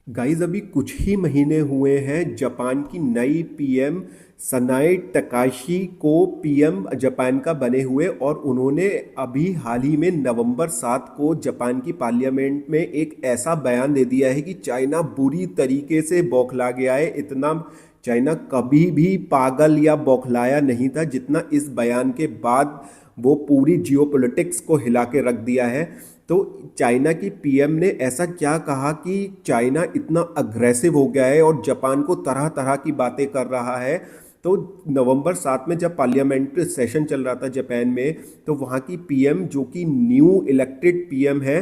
Guys अभी कुछ ही महीने हुए हैं जापान की नई पीएम सनाए तकाशी को पीएम जापान का बने हुए, और उन्होंने अभी हाल ही में नवंबर 7 को जापान की पार्लियामेंट में एक ऐसा बयान दे दिया है कि चाइना बुरी तरीके से बौखला गया है। इतना चाइना कभी भी पागल या बौखलाया नहीं था जितना इस बयान के बाद वो पूरी जियोपॉलिटिक्स को हिला के रख दिया है। तो चाइना की पीएम ने ऐसा क्या कहा कि चाइना इतना अग्रेसिव हो गया है और जापान को तरह तरह की बातें कर रहा है। तो नवंबर 7 में जब पार्लियामेंट सेशन चल रहा था जापान में, तो वहाँ की पीएम जो कि न्यू इलेक्टेड पीएम है,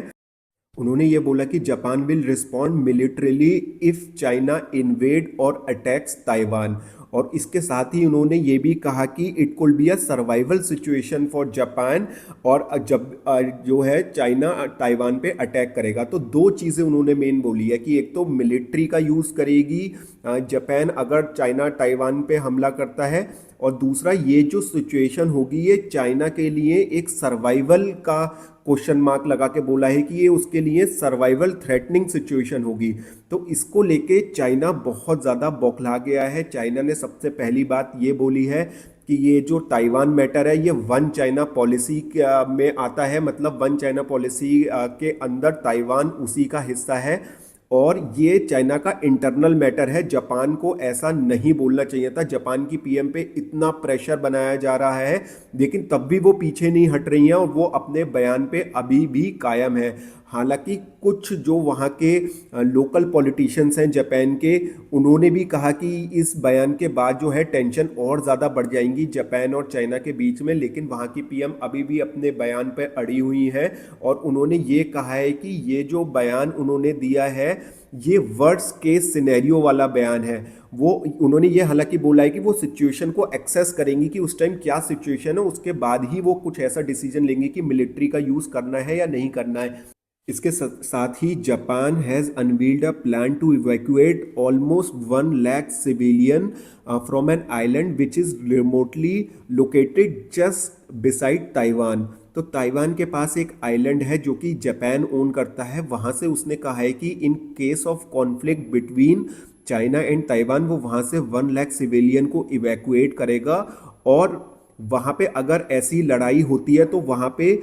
उन्होंने ये बोला कि Japan will respond militarily if China invade और अटैक्स ताइवान। और इसके साथ ही उन्होंने ये भी कहा कि it could be a survival situation for Japan, और जब जो है चाइना ताइवान पे अटैक करेगा तो दो चीज़ें उन्होंने मेन बोली है कि एक तो मिलिट्री का यूज़ करेगी जापान अगर चाइना ताइवान पे हमला करता है, और दूसरा ये जो सिचुएशन होगी ये चाइना के लिए एक सर्वाइवल का क्वेश्चन मार्क लगा के बोला है कि ये उसके लिए सर्वाइवल थ्रेटनिंग सिचुएशन होगी। तो इसको लेके चाइना बहुत ज़्यादा बौखला गया है। चाइना ने सबसे पहली बात ये बोली है कि ये जो ताइवान मैटर है ये वन चाइना पॉलिसी में आता है, मतलब वन चाइना पॉलिसी के अंदर ताइवान उसी का हिस्सा है, और ये चाइना का इंटरनल मैटर है। जापान को ऐसा नहीं बोलना चाहिए था। जापान की पीएम पे इतना प्रेशर बनाया जा रहा है, लेकिन तब भी वो पीछे नहीं हट रही हैं और वो अपने बयान पे अभी भी कायम है। हालांकि कुछ जो वहाँ के लोकल पॉलिटिशियंस हैं जापान के, उन्होंने भी कहा कि इस बयान के बाद जो है टेंशन और ज़्यादा बढ़ जाएंगी जापान और चाइना के बीच में, लेकिन वहाँ की पीएम अभी भी अपने बयान पर अड़ी हुई है। और उन्होंने ये कहा है कि ये जो बयान उन्होंने दिया है ये वर्ड्स केस सिनेरियो वाला बयान है। वो उन्होंने ये हालांकि बोला है कि वो सिचुएशन को एक्सेस करेंगी कि उस टाइम क्या सिचुएशन है, उसके बाद ही वो कुछ ऐसा डिसीजन लेंगे कि मिलिट्री का यूज़ करना है या नहीं करना है। इसके साथ ही Japan has unveiled a plan to evacuate almost 1 lakh civilian from an island which is remotely located just beside Taiwan. तो ताइवान के पास एक आइलैंड है जो कि जापान ओन करता है। वहाँ से उसने कहा है कि in case of conflict between China and Taiwan वो वहाँ से 1 लाख सिविलियन को इवैक्यूएट करेगा, और वहाँ पे अगर ऐसी लड़ाई होती है तो वहाँ पे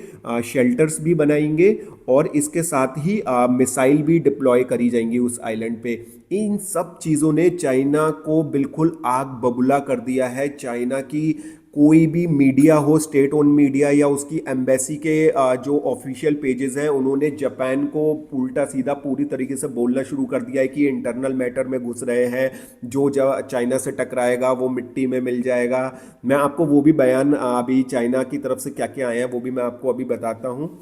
शेल्टर्स भी बनाएंगे, और इसके साथ ही मिसाइल भी डिप्लॉय करी जाएंगी उस आइलैंड पे। इन सब चीज़ों ने चाइना को बिल्कुल आग बबूला कर दिया है। चाइना की कोई भी मीडिया हो, स्टेट ओन मीडिया या उसकी एम्बेसी के जो ऑफिशियल पेजेस हैं, उन्होंने जापान को उल्टा सीधा पूरी तरीके से बोलना शुरू कर दिया है कि इंटरनल मैटर में घुस रहे हैं, जो चाइना से टकराएगा वो मिट्टी में मिल जाएगा। मैं आपको वो भी बयान अभी चाइना की तरफ से क्या क्या आया है वो भी मैं आपको अभी बताता हूँ।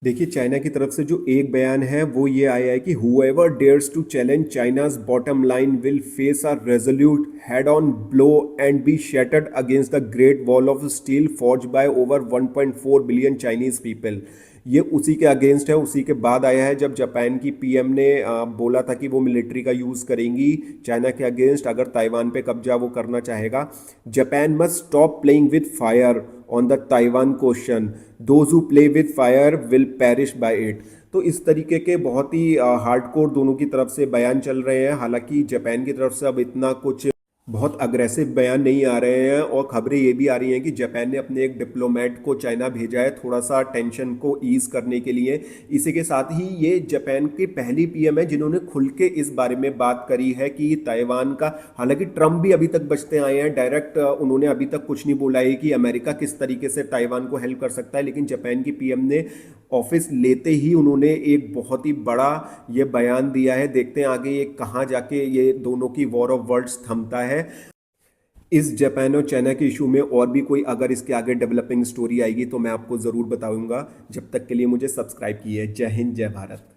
देखिए चाइना की तरफ से जो एक बयान है वो ये आया है कि whoever dares to challenge China's bottom line will face a resolute head on blow and be shattered against the great wall of steel forge by over 1.4 billion Chinese people. ये उसी के अगेंस्ट है। उसी के बाद आया है जब जापान की पीएम ने बोला था कि वो मिलिट्री का यूज़ करेंगी चाइना के अगेंस्ट अगर ताइवान पे कब्जा वो करना चाहेगा। Japan must stop playing with fire on the Taiwan question, those who play with fire will perish by it. तो इस तरीके के बहुत ही हार्डकोर दोनों की तरफ से बयान चल रहे हैं। हालांकि जापान की तरफ से अब इतना कुछ बहुत अग्रेसिव बयान नहीं आ रहे हैं, और खबरें ये भी आ रही हैं कि जापान ने अपने एक डिप्लोमेट को चाइना भेजा है थोड़ा सा टेंशन को ईज करने के लिए। इसी के साथ ही ये जापान की पहली पीएम है जिन्होंने खुल के इस बारे में बात करी है कि ताइवान का, हालांकि ट्रम्प भी अभी तक बचते आए हैं, डायरेक्ट उन्होंने अभी तक कुछ नहीं बोला है कि अमेरिका किस तरीके से ताइवान को हेल्प कर सकता है, लेकिन जापान की पीएम ने ऑफिस लेते ही उन्होंने एक बहुत ही बड़ा ये बयान दिया है। देखते हैं आगे ये कहाँ जाके ये दोनों की वॉर ऑफ वर्ड्स थमता है। इस जापान और चाइना के इशू में और भी कोई अगर इसके आगे डेवलपिंग स्टोरी आएगी तो मैं आपको ज़रूर बताऊंगा। जब तक के लिए मुझे सब्सक्राइब कीजिए। जय हिंद, जय भारत।